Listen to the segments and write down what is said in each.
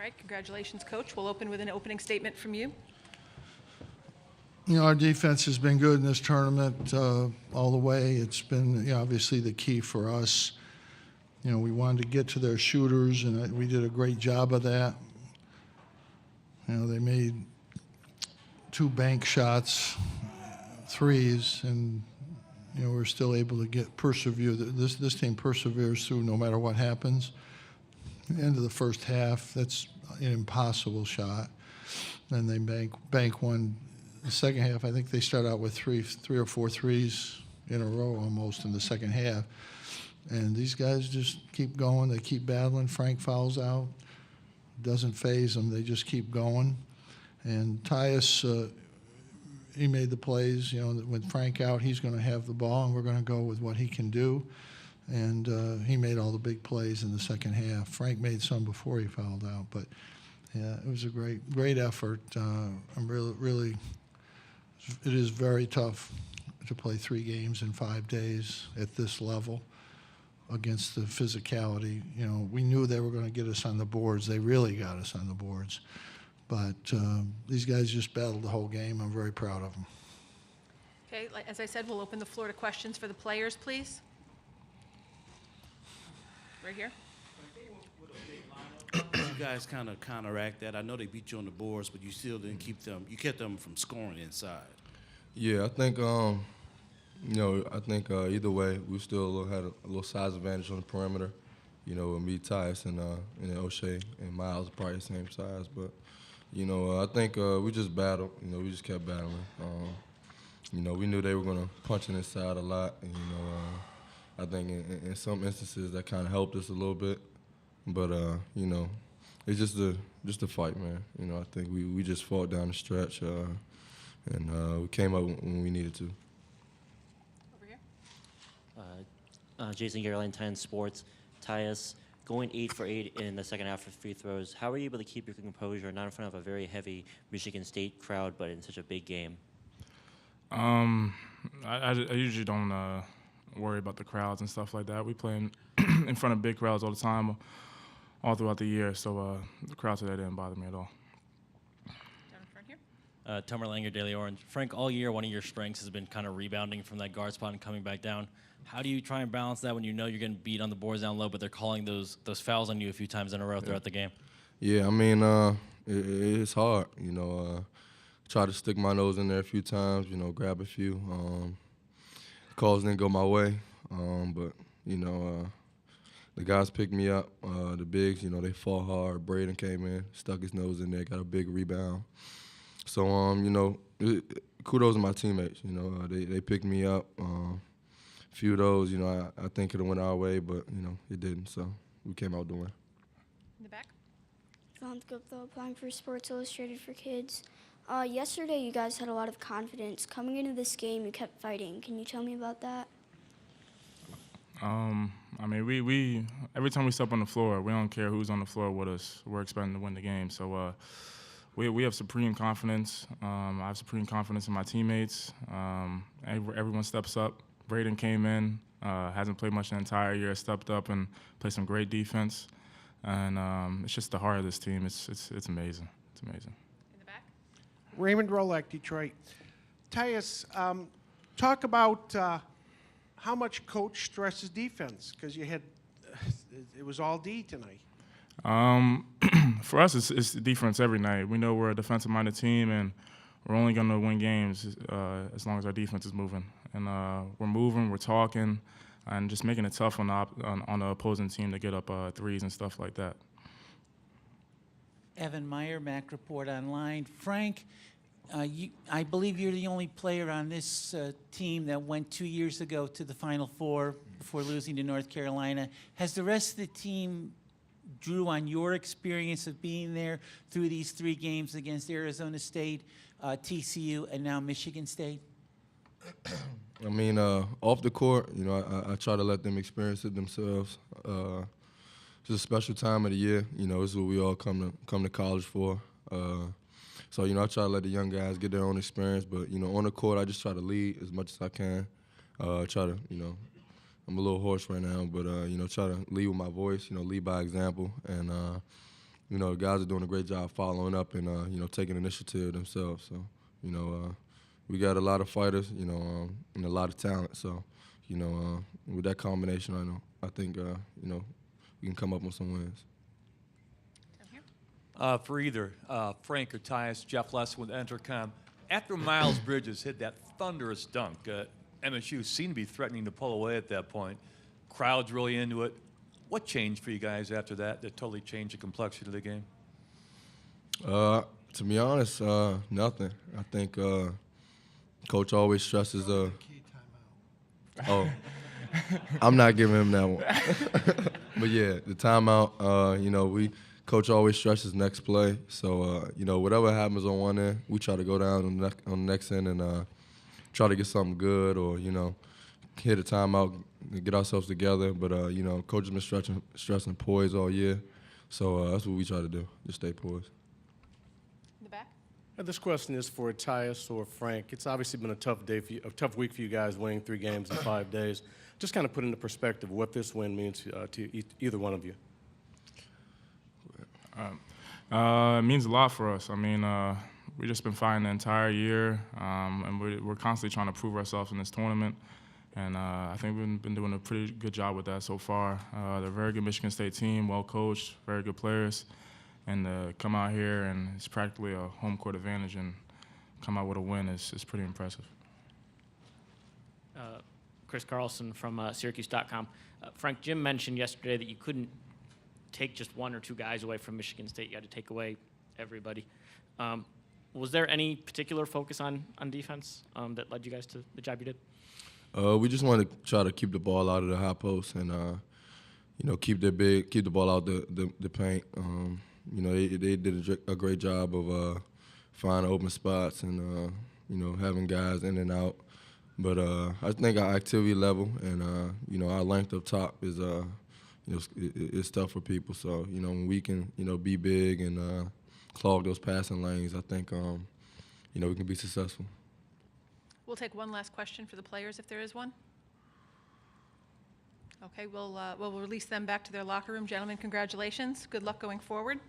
right, congratulations, Coach. We'll open with an opening statement from you. You know, our defense has been good in this tournament all the way. It's been, you know, obviously the key for us. You know, we wanted to get to their shooters, and we did a great job of that. You know, they made 2 bank shots, threes, and, you know, we're still able to persevere. This team perseveres through no matter what happens. At the end of the first half, that's an impossible shot. Then they bank one. The second half, I think they start out with three or four threes in a row almost in the second half. And these guys just keep going. They keep battling. Frank fouls out. Doesn't faze them. They just keep going. And Tyus, he made the plays. You know, with Frank out, he's going to have the ball, and we're going to go with what he can do. And he made all the big plays in the second half. Frank made some before he fouled out. But, yeah, it was a great effort. I'm really, it is very tough to play 3 games in 5 days at this level against the physicality. You know, we knew they were going to get us on the boards. They really got us on the boards. But these guys just battled the whole game. I'm very proud of them. Okay, as I said, we'll open the floor to questions for the players, please. Right here. You guys kind of counteract that. I know they beat you on the boards, but you still didn't keep them. You kept them from scoring inside. Yeah, I think you know, I think either way, we still had a little size advantage on the perimeter. You know, with me, Tyus, and O'Shea and Miles are probably the same size. But, you know, I think we just battled. You know, we just kept battling. You know, we knew they were going to punch in inside a lot. And, you know, I think in some instances that kind of helped us a little bit. But, you know, it's just a fight, man. You know, I think we just fought down the stretch, and we came up when we needed to. Jason Garland, 10 Sports. Tyus, going 8 for 8 in the second half of free throws. How were you able to keep your composure, not in front of a very heavy Michigan State crowd, but in such a big game? I usually don't worry about the crowds and stuff like that. We play in front of big crowds all the time, all throughout the year, so the crowd today didn't bother me at all. Down in front here. Tomer Langer, Daily Orange. Frank, all year, one of your strengths has been kind of rebounding from that guard spot and coming back down. How do you try and balance that when you know you're getting beat on the boards down low, but they're calling those fouls on you a few times in a row throughout the game? Yeah, I mean, it's hard. You know, try to stick my nose in there a few times. You know, grab a few. Calls didn't go my way, but you know, the guys picked me up. The bigs, you know, they fought hard. Braden came in, stuck his nose in there, got a big rebound. So, you know, kudos to my teammates. You know, they picked me up. A few of those, you know, I think it went our way, but, you know, it didn't. So we came out to win. In the back. Gupta, applying for Sports Illustrated for Kids. Yesterday, you guys had a lot of confidence. Coming into this game, you kept fighting. Can you tell me about that? I mean, we every time we step on the floor, we don't care who's on the floor with us. We're expecting to win the game. So we have supreme confidence. I have supreme confidence in my teammates. Everyone steps up. Braden came in, hasn't played much the entire year, stepped up and played some great defense. And it's just the heart of this team. It's amazing. It's amazing. In the back. Raymond Rolak, Detroit. Tyus, talk about how much coach stresses defense, because you had it was all D tonight. For us, it's defense every night. We know we're a defensive-minded team, and we're only going to win games as long as our defense is moving. And we're moving, we're talking, and just making it tough on the opposing team to get up threes and stuff like that. Evan Meyer, Mac Report Online. Frank, I believe you're the only player on this team that went 2 years ago to the Final Four before losing to North Carolina. Has the rest of the team drew on your experience of being there through these 3 games against Arizona State, TCU, and now Michigan State? I mean, off the court, you know, I try to let them experience it themselves. It's a special time of the year. You know, it's what we all come to college for. So, you know, I try to let the young guys get their own experience. But, you know, on the court, I just try to lead as much as I can. Try to, you know, I'm a little hoarse right now, but, you know, try to lead with my voice, you know, lead by example. And, you know, guys are doing a great job following up and, you know, taking initiative themselves. So, you know, we got a lot of fighters, you know, and a lot of talent. So, you know, with that combination, I think, you know, we can come up with some wins. Down here. For either Frank or Tyus, Jeff Lesson with Entercom. After Miles Bridges hit that thunderous dunk, MSU seemed to be threatening to pull away at that point. Crowd's really into it. What changed for you guys after that totally changed the complexion of the game? To be honest, nothing. I think Coach always stresses I'm not giving him that one. But yeah, the timeout, you know, Coach always stresses next play. So, you know, whatever happens on one end, we try to go down on the next end and try to get something good or, you know, hit a timeout, get ourselves together. But, you know, Coach has been stressing poise all year. So that's what we try to do, just stay poised. In the back. This question is for Tyus or Frank. It's obviously been a tough day for you, a tough week for you guys, winning 3 games in 5 days. Just kind of put into perspective what this win means to either one of you. It means a lot for us. I mean, we've just been fighting the entire year, and we're constantly trying to prove ourselves in this tournament. And I think we've been doing a pretty good job with that so far. They're a very good Michigan State team, well coached, very good players. And to come out here and it's practically a home court advantage and come out with a win is pretty impressive. Chris Carlson from Syracuse.com. Frank, Jim mentioned yesterday that you couldn't take just 1 or 2 guys away from Michigan State. You had to take away everybody. Was there any particular focus on defense that led you guys to the job you did? We just wanted to try to keep the ball out of the high post and, you know, keep the ball out the paint. You know, they did a great job of finding open spots and, you know, having guys in and out. But I think our activity level and, you know, our length up top is, you know, it's tough for people. So, you know, when we can, you know, be big and clog those passing lanes, I think, you know, we can be successful. We'll take one last question for the players if there is one. Okay, we'll release them back to their locker room. Gentlemen, congratulations. Good luck going forward.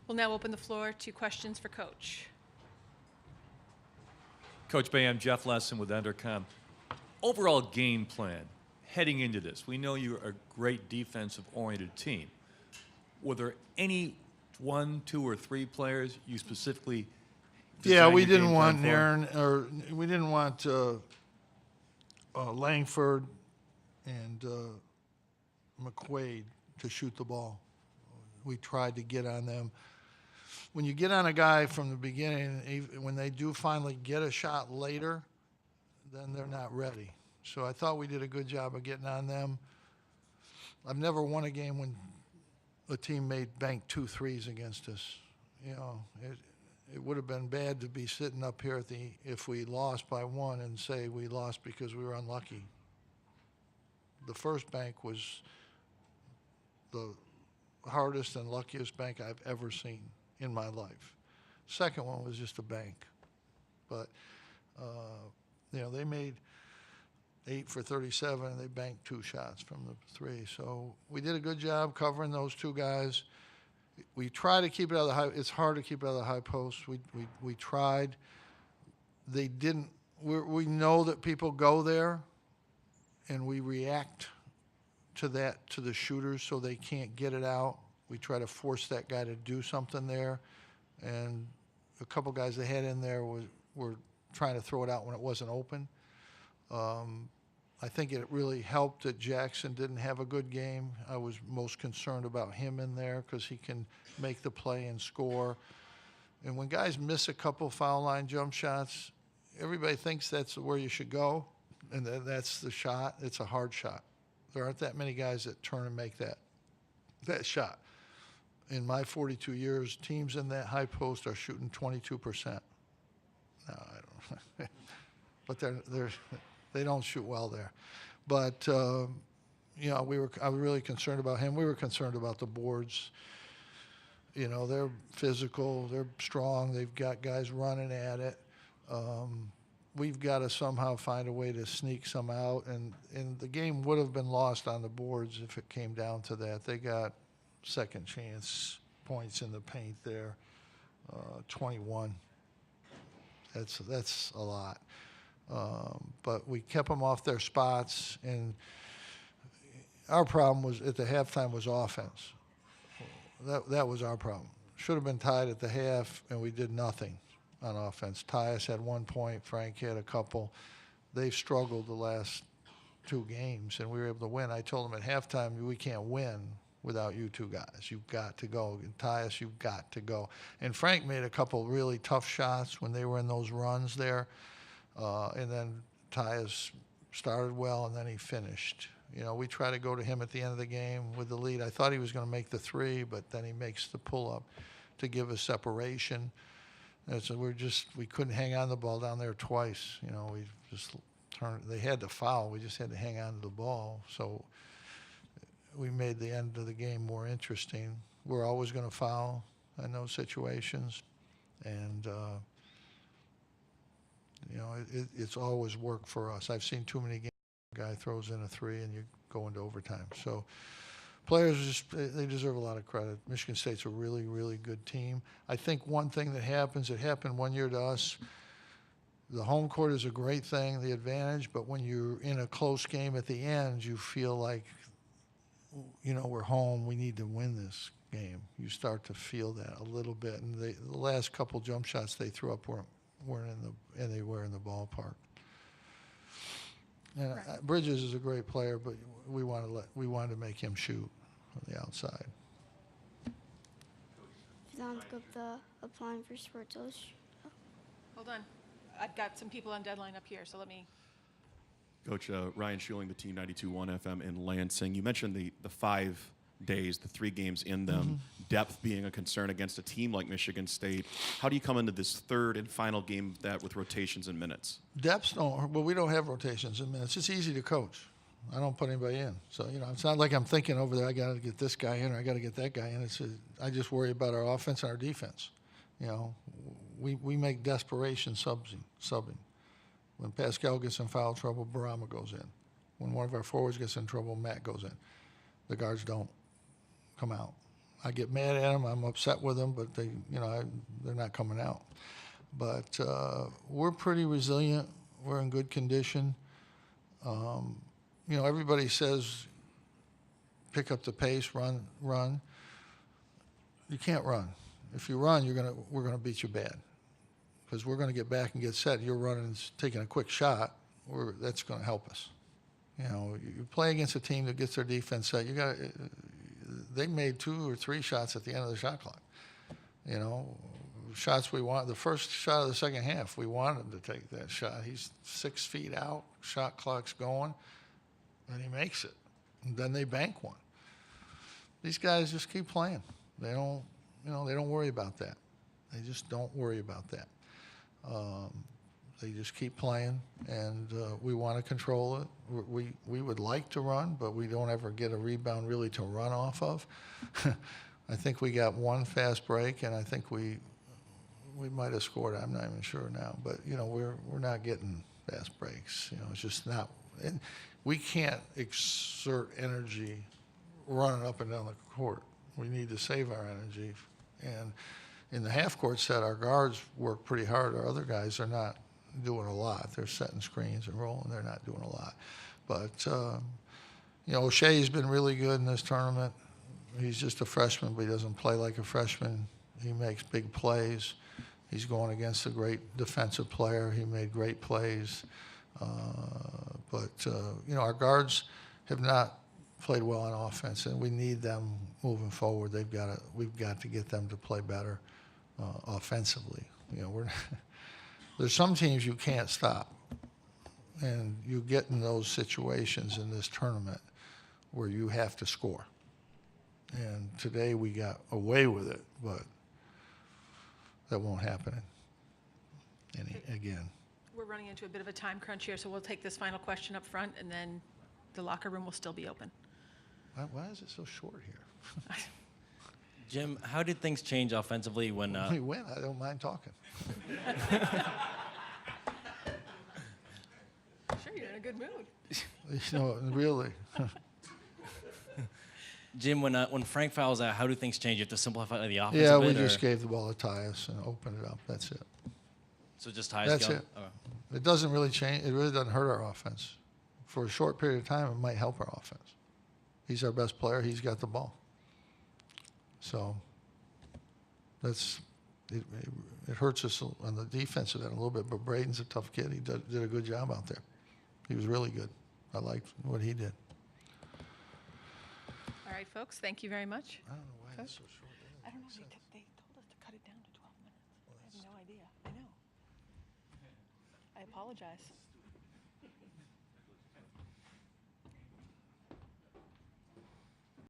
We'll now open the floor to questions for Coach. Coach Boeheim, Jeff Lesson with Entercom. Overall game plan heading into this. We know you're a great defensive-oriented team. Were there any 1, 2, or 3 players you specifically Yeah, we designed your didn't game want plan for? Aaron, or we didn't want Langford and McQuaid to shoot the ball. We tried to get on them. When you get on a guy from the beginning, when they do finally get a shot later, then they're not ready. So I thought we did a good job of getting on them. I've never won a game when a team made bank 2 threes against us. You know, it would have been bad to be sitting up here if we lost by 1 and say we lost because we were unlucky. The first bank was the hardest and luckiest bank I've ever seen in my life. Second one was just a bank. But, you know, they made 8 for 37, and they banked 2 shots from the 3. So we did a good job covering those 2 guys. We try to keep it out of the high. It's hard to keep it out of the high post. We tried. They didn't. We know that people go there, and we react to that, to the shooters, so they can't get it out. We try to force that guy to do something there, and a couple guys they had in there were trying to throw it out when it wasn't open. I think it really helped that Jackson didn't have a good game. I was most concerned about him in there because he can make the play and score. And when guys miss a couple foul line jump shots, everybody thinks that's where you should go, and that's the shot. It's a hard shot. There aren't that many guys that turn and make that shot. In my 42 years, teams in that high post are shooting 22%. No, I don't. But they don't shoot well there. But you know, I was really concerned about him. We were concerned about the boards. You know, they're physical, they're strong, they've got guys running at it. We've got to somehow find a way to sneak some out, and the game would have been lost on the boards if it came down to that. They got second chance points in the paint there, 21. That's a lot. But we kept them off their spots, and our problem was at the halftime was offense. That was our problem. Should have been tied at the half, and we did nothing on offense. Tyus had 1 point. Frank had a couple. They've struggled the last 2 games, and we were able to win. I told them at halftime, we can't win without you 2 guys. You've got to go. And Tyus, you've got to go. And Frank made a couple really tough shots when they were in those runs there. And then Tyus started well, and then he finished. You know, we try to go to him at the end of the game with the lead. I thought he was going to make the 3, but then he makes the pull-up to give us separation. And so we couldn't hang on the ball down there twice. You know, we just turned. They had to foul. We just had to hang on to the ball. So we made the end of the game more interesting. We're always going to foul in those situations, and you know, it's always worked for us. I've seen too many games where a guy throws in a 3 and you go into overtime. So players, they deserve a lot of credit. Michigan State's a really, really good team. I think one thing that happens, it happened one year to us, the home court is a great thing, the advantage, but when you're in a close game at the end, you feel like, you know, we're home, we need to win this game. You start to feel that a little bit. And the last couple jump shots they threw up weren't they were in the ballpark. And Bridges is a great player, but we wanted to make him shoot on the outside. Vedant Gupta, applying for Sports Illustrated. Hold on. I've got some people on deadline up here, so let me. Coach, Ryan Schuling, the Team 92.1 FM in Lansing. You mentioned the 5 days, the 3 games in them, depth being a concern against a team like Michigan State. How do you come into this 3rd and final game with rotations and minutes? Depth, no, well, we don't have rotations in minutes. It's easy to coach. I don't put anybody in. So, you know, it's not like I'm thinking over there, I got to get this guy in or I got to get that guy in. I just worry about our offense and our defense. You know, we make desperation subbing. When Pascal gets in foul trouble, Barama goes in. When one of our forwards gets in trouble, Matt goes in. The guards don't come out. I get mad at them. I'm upset with them, but they're not coming out. But we're pretty resilient. We're in good condition. You know, everybody says pick up the pace, run. You can't run. If you run, we're gonna beat you bad, because we're gonna get back and get set. You're running and taking a quick shot. That's gonna help us. You know, you play against a team that gets their defense set. They made 2 or 3 shots at the end of the shot clock. You know, shots we want. The first shot of the second half, we wanted him to take that shot. He's 6 feet out. Shot clock's going, and he makes it. And then they bank one. These guys just keep playing. They don't worry about that. They just don't worry about that. They just keep playing, and we want to control it. We would like to run, but we don't ever get a rebound really to run off of. I think we got 1 fast break, and I think we might have scored. I'm not even sure now, but you know, we're not getting fast breaks. You know, it's just not. And we can't exert energy running up and down the court. We need to save our energy, and in the half-court set, our guards work pretty hard. Our other guys are not doing a lot. They're setting screens and rolling. They're not doing a lot. But, you know, O'Shea's been really good in this tournament. He's just a freshman, but he doesn't play like a freshman. He makes big plays. He's going against a great defensive player. He made great plays. You know, our guards have not played well on offense, and we need them moving forward. We've got to get them to play better offensively. You know, there's some teams you can't stop, and you get in those situations in this tournament where you have to score. And today we got away with it, but that won't happen again. We're running into a bit of a time crunch here, so we'll take this final question up front, and then the locker room will still be open. Why is it so short here? Jim, how did things change offensively when we win? I don't mind talking. Sure, you're in a good mood. You know, really. Jim, when Frank fouls out, how do things change? You have to simplify the offense Yeah, a we bit, just or- gave the ball to Tyus and opened it up. That's it. So just Tyus That's go? it. Okay. It doesn't really change. It really doesn't hurt our offense. For a short period of time, it might help our offense. He's our best player. He's got the ball. So that's it. It hurts us on the defensive end a little bit, but Braden's a tough kid. He did a good job out there. He was really good. I liked what he did. All right, folks, thank you very much. I don't know why it's so short. I don't know, they told us to cut it down to 12 minutes. I have no idea. I know. I apologize.